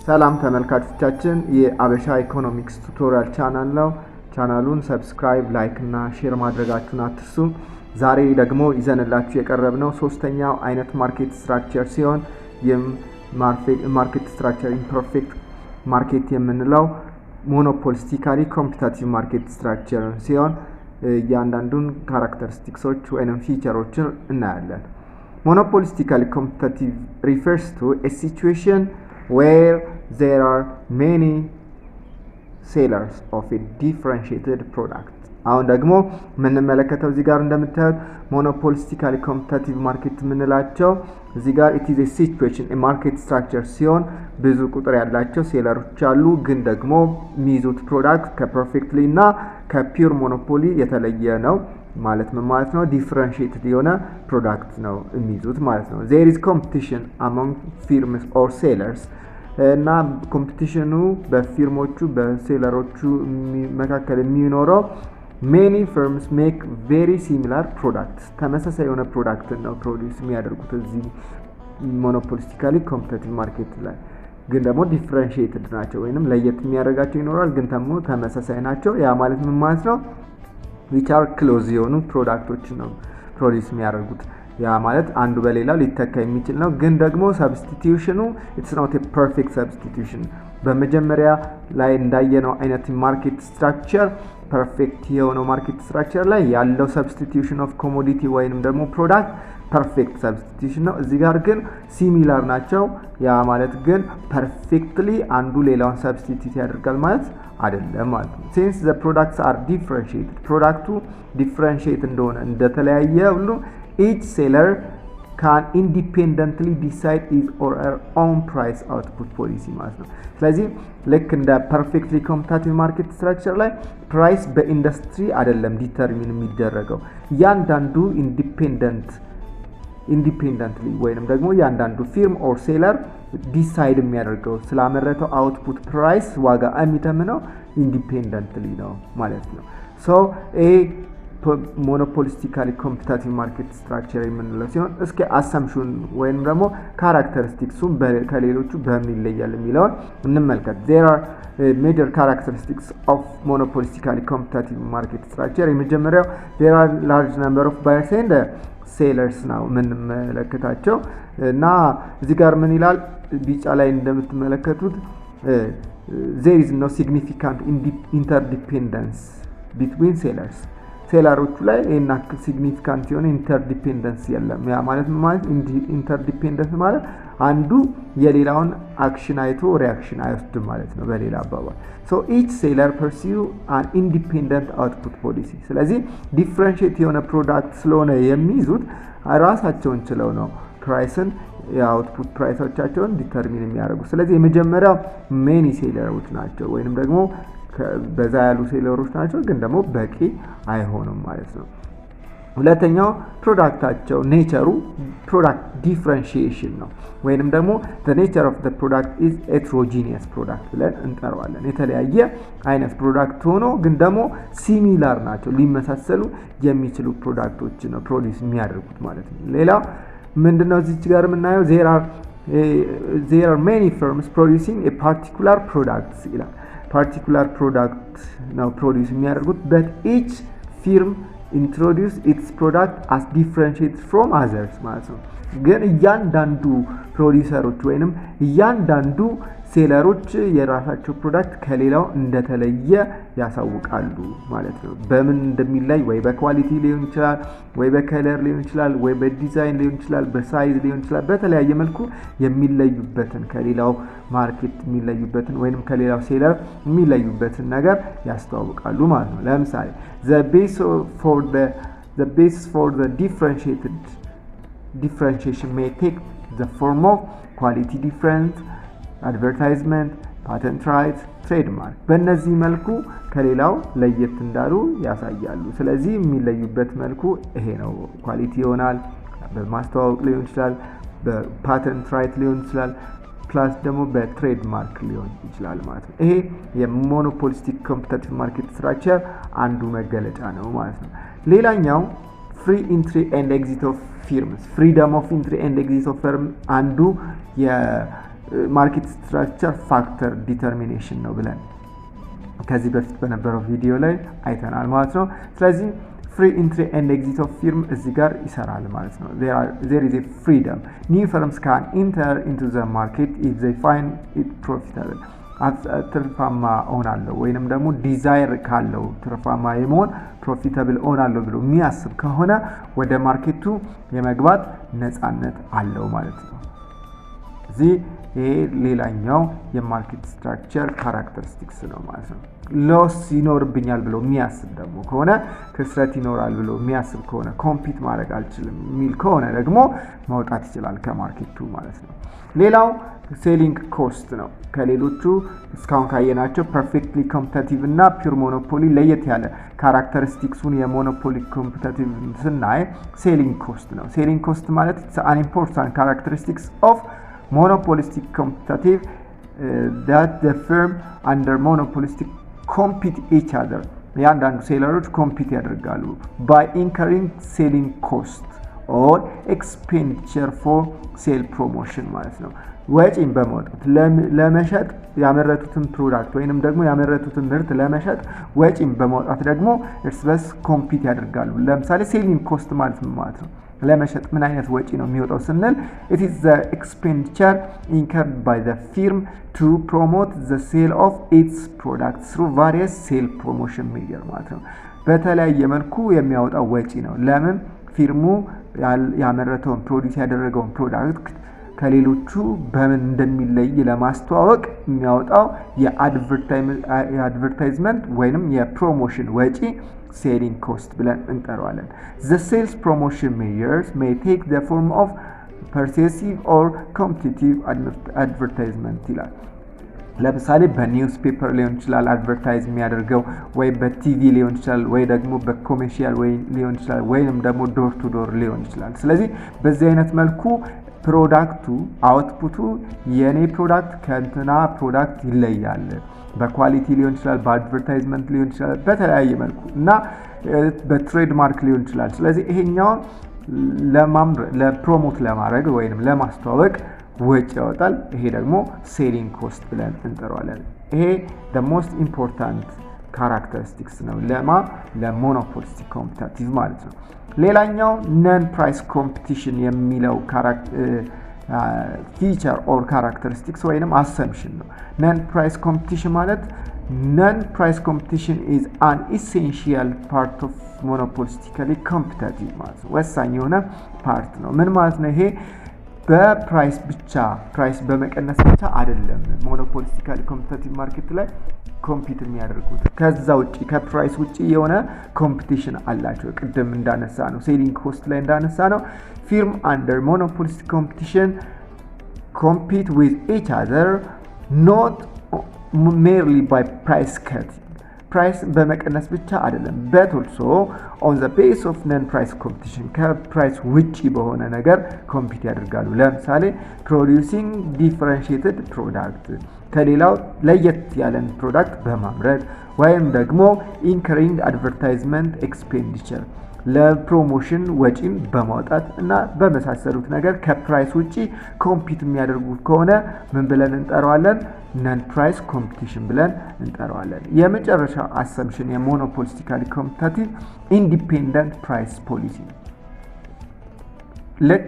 ሰላም ተመልካቾቻችን የአበሻ ኢኮኖሚክስ ቱቶሪያል ቻናል ነው። ቻናሉን ሰብስክራይብ፣ ላይክ እና ሼር ማድረጋችሁን አትርሱ። ዛሬ ደግሞ ይዘንላችሁ የቀረብነው ሶስተኛው አይነት ማርኬት ስትራክቸር ሲሆን ማርኬት ስትራክቸር ኢምፐርፌክት ማርኬት የምንለው ሞኖፖሊስቲካሊ ኮምፒቲቲቭ ማርኬት ስትራክቸር ሲሆን እያንዳንዱን ካራክተሪስቲክሶች ወይንም ፊቸሮችን እናያለን። Monopolistically competitive refers to a situation where there are many sellers of a differentiated product. አሁን ደግሞ የምንመለከተው እዚህ ጋር እንደምታዩት monopolistically competitive market የምንላቸው እዚህ ጋር it is a situation a market structure ሲሆን ብዙ ቁጥር ያላቸው ሴለሮች አሉ፣ ግን ደግሞ የሚይዙት ፕሮዳክት ከፐርፌክትሊ እና ከፒውር ሞኖፖሊ የተለየ ነው ማለት ምን ማለት ነው? ዲፈረንሺየትድ የሆነ ፕሮዳክት ነው የሚይዙት ማለት ነው። there is competition among firms or sellers እና ኮምፒቲሽኑ በፊርሞቹ በሴለሮቹ መካከል የሚኖረው many firms make very similar products ተመሳሳይ የሆነ ፕሮዳክት ነው ፕሮዲዩስ የሚያደርጉት እዚህ monopolistically competitive market ላይ፣ ግን ደግሞ ዲፈረንሺየትድ ናቸው ወይንም ለየት የሚያደርጋቸው ይኖራል፣ ግን ደግሞ ተመሳሳይ ናቸው። ያ ማለት ምን ማለት ነው? which are close የሆኑ ፕሮዳክቶች ነው ፕሮዲዩስ የሚያደርጉት። ያ ማለት አንዱ በሌላው ሊተካ የሚችል ነው፣ ግን ደግሞ ሰብስቲቲዩሽኑ it's not a perfect substitution። በመጀመሪያ ላይ እንዳየነው አይነት ማርኬት ስትራክቸር ፐርፌክት የሆነው ማርኬት ስትራክቸር ላይ ያለው ሰብስቲቲዩሽን ኦፍ ኮሞዲቲ ወይንም ደግሞ ፕሮዳክት ፐርፌክት ሰብስቲቲዩሽን ነው። እዚህ ጋር ግን ሲሚላር ናቸው። ያ ማለት ግን ፐርፌክትሊ አንዱ ሌላውን ሰብስቲቲዩት ያደርጋል ማለት አይደለም ማለት ነው። since the products are differentiated ፕሮዳክቱ ዲፈረንሺየት እንደሆነ እንደተለያየ ሁሉ each seller can independently decide his or her own price output policy ማለት ነው። ስለዚህ ልክ እንደ perfectly competitive market structure ላይ ፕራይስ በኢንዱስትሪ አይደለም ዲተርሚን የሚደረገው፣ ያንዳንዱ ኢንዲፔንደንትሊ ወይንም ደግሞ ያንዳንዱ ፊርም ኦር ሴለር ዲሳይድ የሚያደርገው ስላመረተው አውትፑት ፕራይስ ዋጋ የሚተምነው ኢንዲፔንደንትሊ ነው ማለት ነው። ሶ monopolistically competitive market structure የምንለው ሲሆን እስኪ አሰምሽን ወይንም ደግሞ ካራክተሪስቲክሱን ከሌሎቹ በምን ይለያል የሚለውን እንመልከት። there are major characteristics of monopolistically competitive market structure። የመጀመሪያው there are large number of buyers and sellers ነው የምንመለከታቸው እና እዚህ ጋር ምን ይላል ቢጫ ላይ እንደምትመለከቱት there is no significant interdependence between sellers ሴለሮቹ ላይ እና ሲግኒፊካንት የሆነ ኢንተርዲፔንደንስ የለም። ያ ማለት ኢንተርዲፔንደንስ ማለት አንዱ የሌላውን አክሽን አይቶ ሪአክሽን አይወስድም ማለት ነው በሌላ አባባል። so each seller pursue an independent output policy። ስለዚህ ዲፈረንሺየት የሆነ ፕሮዳክት ስለሆነ የሚይዙት ራሳቸውን ችለው ነው ፕራይስን የአውትፑት ፕራይሶቻቸውን ዲተርሚን የሚያደርጉ። ስለዚህ የመጀመሪያው ሜኒ ሴለሮች ናቸው ወይንም ደግሞ በዛ ያሉ ሴለሮች ናቸው፣ ግን ደግሞ በቂ አይሆንም ማለት ነው። ሁለተኛው ፕሮዳክታቸው ኔቸሩ ፕሮዳክት ዲፈረንሺዬሽን ነው ወይንም ደግሞ the nature of the product is heterogeneous product ብለን እንጠራዋለን። የተለያየ አይነት ፕሮዳክት ሆኖ ግን ደግሞ ሲሚላር ናቸው ሊመሳሰሉ የሚችሉ ፕሮዳክቶች ነው ፕሮዲዩስ የሚያደርጉት ማለት ነው። ሌላው ምንድነው እዚህ ጋር የምናየው there are many firms producing a particular product ይላል። particular product now produce የሚያደርጉት but each firm introduce its product as differentiated from others ማለት ነው። ግን እያንዳንዱ ፕሮዲዩሰሮች ወይንም እያንዳንዱ ሴለሮች የራሳቸው ፕሮዳክት ከሌላው እንደተለየ ያሳውቃሉ ማለት ነው። በምን እንደሚለይ ወይ በኳሊቲ ሊሆን ይችላል፣ ወይ በከለር ሊሆን ይችላል፣ ወይ በዲዛይን ሊሆን ይችላል፣ በሳይዝ ሊሆን ይችላል። በተለያየ መልኩ የሚለዩበትን ከሌላው ማርኬት የሚለዩበትን ወይንም ከሌላው ሴለር የሚለዩበትን ነገር ያስተዋውቃሉ ማለት ነው። ለምሳሌ the base for the differentiation may take the form of quality difference, advertisement, patent rights, trademark። በእነዚህ መልኩ ከሌላው ለየት እንዳሉ ያሳያሉ። ስለዚህ የሚለዩበት መልኩ ይሄ ነው። ኳሊቲ ይሆናል፣ በማስተዋወቅ ሊሆን ይችላል፣ በፓተንት ራይት ሊሆን ይችላል፣ ፕላስ ደግሞ በትሬድማርክ ሊሆን ይችላል ማለት ነው። ይሄ የሞኖፖሊስቲክ ኮምፒቲቲቭ ማርኬት ስትራክቸር አንዱ መገለጫ ነው ማለት ነው። ሌላኛው free entry and exit of firms freedom of entry and exit of firm አንዱ ማርኬት ስትራክቸር ፋክተር ዲተርሚኔሽን ነው ብለን ከዚህ በፊት በነበረው ቪዲዮ ላይ አይተናል ማለት ነው። ስለዚህ free entry and exit of firm እዚህ ጋር ይሰራል ማለት ነው። there is a freedom. New firms can enter into the market if they find it profitable. ትርፋማ ሆናለሁ ወይንም ደግሞ ዲዛይር ካለው ትርፋማ የመሆን ፕሮፊታብል ሆናለሁ ብሎ የሚያስብ ከሆነ ወደ ማርኬቱ የመግባት ነፃነት አለው ማለት ነው። እዚህ ይሄ ሌላኛው የማርኬት ስትራክቸር ካራክተሪስቲክስ ነው ማለት ነው። ሎስ ይኖርብኛል ብሎ የሚያስብ ደግሞ ከሆነ ክስረት ይኖራል ብሎ የሚያስብ ከሆነ ኮምፒት ማድረግ አልችልም የሚል ከሆነ ደግሞ መውጣት ይችላል ከማርኬቱ ማለት ነው። ሌላው ሴሊንግ ኮስት ነው። ከሌሎቹ እስካሁን ካየናቸው ፐርፌክትሊ ኮምፒቲቲቭ እና ፒውር ሞኖፖሊ ለየት ያለ ካራክተሪስቲክሱን የሞኖፖሊ ኮምፒቲቲቭ ስናይ ሴሊንግ ኮስት ነው። ሴሊንግ ኮስት ማለት an important characteristics of monopolistic competitive that the firm under monopolistic compete each other ያንዳንዱ ሴለሮች ኮምፒት ያደርጋሉ by incurring selling cost or expenditure for sale promotion ማለት ነው። ወጪን በማውጣት ለመሸጥ ያመረቱትን ፕሮዳክት ወይንም ደግሞ ያመረቱትን ምርት ለመሸጥ ወጪን በማውጣት ደግሞ እርስ በርስ ኮምፒት ያደርጋሉ። ለምሳሌ ሴሊንግ ኮስት ማለት ምን ማለት ነው? ለመሸጥ ምን አይነት ወጪ ነው የሚወጣው ስንል it is the expenditure incurred by the firm to promote the sale of its products through various sale promotion measures ማለት ነው። በተለያየ መልኩ የሚያወጣው ወጪ ነው። ለምን ፊርሙ ያመረተውን ፕሮዲዩስ ያደረገውን ፕሮዳክት ከሌሎቹ በምን እንደሚለይ ለማስተዋወቅ የሚያወጣው የአድቨርታይዝመንት ወይንም የፕሮሞሽን ወጪ selling cost ብለን እንጠራዋለን። The sales promotion measures may take the form of persuasive or competitive advertisement ይላል። ለምሳሌ በኒውስ ፔፐር ሊሆን ይችላል አድቨርታይዝ የሚያደርገው ወይ በቲቪ ሊሆን ይችላል ወይ ደግሞ በኮሜርሻል ወይ ሊሆን ይችላል ወይንም ደግሞ ዶር ቱ ዶር ሊሆን ይችላል። ስለዚህ በዚህ አይነት መልኩ ፕሮዳክቱ አውትፑቱ የኔ ፕሮዳክት ከእንትና ፕሮዳክት ይለያል በኳሊቲ ሊሆን ይችላል በአድቨርታይዝመንት ሊሆን ይችላል በተለያየ መልኩ እና በትሬድ ማርክ ሊሆን ይችላል። ስለዚህ ይሄኛውን ለፕሮሞት ለማድረግ ወይንም ለማስተዋወቅ ወጪ ያወጣል። ይሄ ደግሞ ሴሊንግ ኮስት ብለን እንጠራዋለን። ይሄ the most important characteristics ነው ለሞኖፖሊስቲክ ኮምፒቲቲቭ ማለት ነው። ሌላኛው ነን ፕራይስ ኮምፒቲሽን የሚለው ፊቸር ኦር ካራክተሪስቲክስ ወይንም አሰምፕሽን ነው። ነን ፕራይስ ኮምፒቲሽን ማለት ነን ፕራይስ ኮምፒቲሽን is an essential part of monopolistically competitive ማለት ነው። ወሳኝ የሆነ ፓርት ነው። ምን ማለት ነው? ይሄ በፕራይስ ብቻ ፕራይስ በመቀነስ ብቻ አይደለም ሞኖፖሊስቲካሊ ኮምፒቲቲቭ ማርኬት ላይ ኮምፒት የሚያደርጉት ከዛ ውጪ ከፕራይስ ውጪ የሆነ ኮምፒቲሽን አላቸው። ቅድም እንዳነሳ ነው ሴሊንግ ኮስት ላይ እንዳነሳ ነው firm under monopolistic competition compete with each other not merely by price cutting price በመቀነስ ብቻ አይደለም but also on the base of non price competition ከፕራይስ ውጪ በሆነ ነገር ኮምፒት ያደርጋሉ። ለምሳሌ producing differentiated product ከሌላው ለየት ያለን ፕሮዳክት በማምረት ወይም ደግሞ incurring advertisement expenditure ለፕሮሞሽን ወጪን በማውጣት እና በመሳሰሉት ነገር ከፕራይስ ውጪ ኮምፒት የሚያደርጉ ከሆነ ምን ብለን እንጠራዋለን? ነን ፕራይስ ኮምፒቲሽን ብለን እንጠራዋለን። የመጨረሻ አሰምፕሽን የሞኖፖሊስቲካሊ ኮምፒቲቲቭ ኢንዲፔንደንት ፕራይስ ፖሊሲ ልክ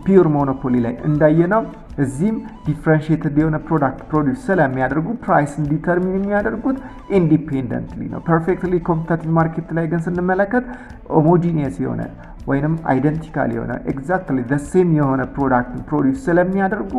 ፒውር ሞኖፖሊ ላይ እንዳየነው እዚህም ዲፈረንሺየትድ የሆነ ፕሮዳክት ፕሮዲዩስ ስለሚያደርጉ ፕራይስን ዲተርሚን የሚያደርጉት ኢንዲፔንደንትሊ ነው። ፐርፌክትሊ ኮምፒቲቲቭ ማርኬት ላይ ግን ስንመለከት ሆሞጂኒየስ የሆነ ወይንም አይደንቲካል የሆነ ኤግዛክትሊ ዘ ሴም የሆነ ፕሮዳክት ፕሮዲዩስ ስለሚያደርጉ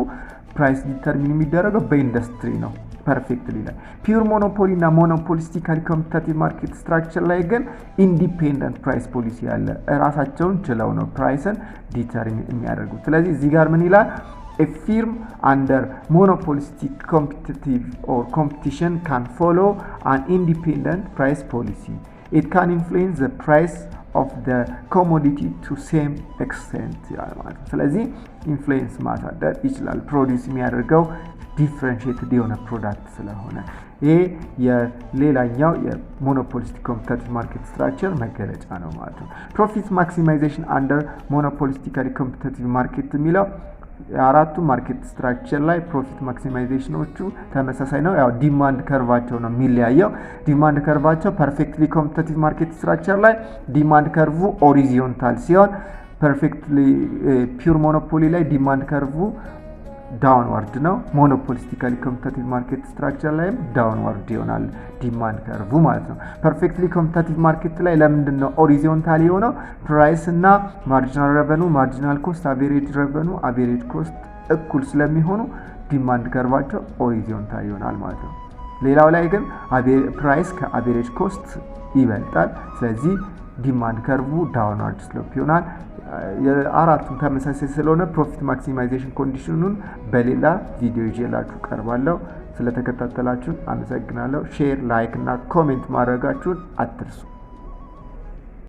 ፕራይስ ዲተርሚን የሚደረገው በኢንዱስትሪ ነው። ፐርፌክትሊ ላይ ፒውር ሞኖፖሊ እና ሞኖፖሊስቲካሊ ኮምፒቲቲቭ ማርኬት ስትራክቸር ላይ ግን ኢንዲፔንደንት ፕራይስ ፖሊሲ ያለ ራሳቸውን ችለው ነው ፕራይስን ዲተርሚን የሚያደርጉት። ስለዚህ እዚህ ጋር ምን ይላል? A firm under monopolistic competitive or competition can follow an independent price policy. It can influence the price of the commodity to same extent. ስለዚህ ኢንፍሉዌንስ ማሳደር ይችላል ፕሮዲዩስ የሚያደርገው ዲፈረንሺየትድ የሆነ ፕሮዳክት ስለሆነ። ይሄ የሌላኛው የሞኖፖሊስቲክ ኮምፒቲቲቭ ማርኬት ስትራክቸር መገለጫ ነው ማለት ነው። ፕሮፊት ማክሲማይዜሽን አንደር ሞኖፖሊስቲካሊ ኮምፒቲቲቭ ማርኬት የሚለው የአራቱ ማርኬት ስትራክቸር ላይ ፕሮፊት ማክሲማይዜሽኖቹ ተመሳሳይ ነው። ያው ዲማንድ ከርቫቸው ነው የሚለያየው። ዲማንድ ከርቫቸው ፐርፌክትሊ ኮምፒቲቲቭ ማርኬት ስትራክቸር ላይ ዲማንድ ከርቭ ሆሪዞንታል ሲሆን ፐርፌክትሊ ፒውር ሞኖፖሊ ላይ ዲማንድ ከርቭ ዳውንዋርድ ነው። ሞኖፖሊስቲካሊ ኮምፒቲቲቭ ማርኬት ስትራክቸር ላይም ዳውንዋርድ ይሆናል ዲማንድ ከርቭ ማለት ነው። ፐርፌክትሊ ኮምፒቲቲቭ ማርኬት ላይ ለምንድን ነው ሆሪዞንታል የሆነው? ፕራይስ እና ማርጂናል ረቨኑ፣ ማርጂናል ኮስት፣ አቬሬጅ ረቨኑ፣ አቬሬጅ ኮስት እኩል ስለሚሆኑ ዲማንድ ከርቫቸው ሆሪዞንታል ይሆናል ማለት ነው። ሌላው ላይ ግን ፕራይስ ከአቬሬጅ ኮስት ይበልጣል። ስለዚህ ዲማንድ ከርቭ ዳውንዋርድ ስሎፕ ይሆናል። የአራቱም ተመሳሳይ ስለሆነ ፕሮፊት ማክሲማይዜሽን ኮንዲሽኑን በሌላ ቪዲዮ ይዤላችሁ ቀርባለሁ። ስለተከታተላችሁን አመሰግናለሁ። ሼር፣ ላይክ እና ኮሜንት ማድረጋችሁን አትርሱ።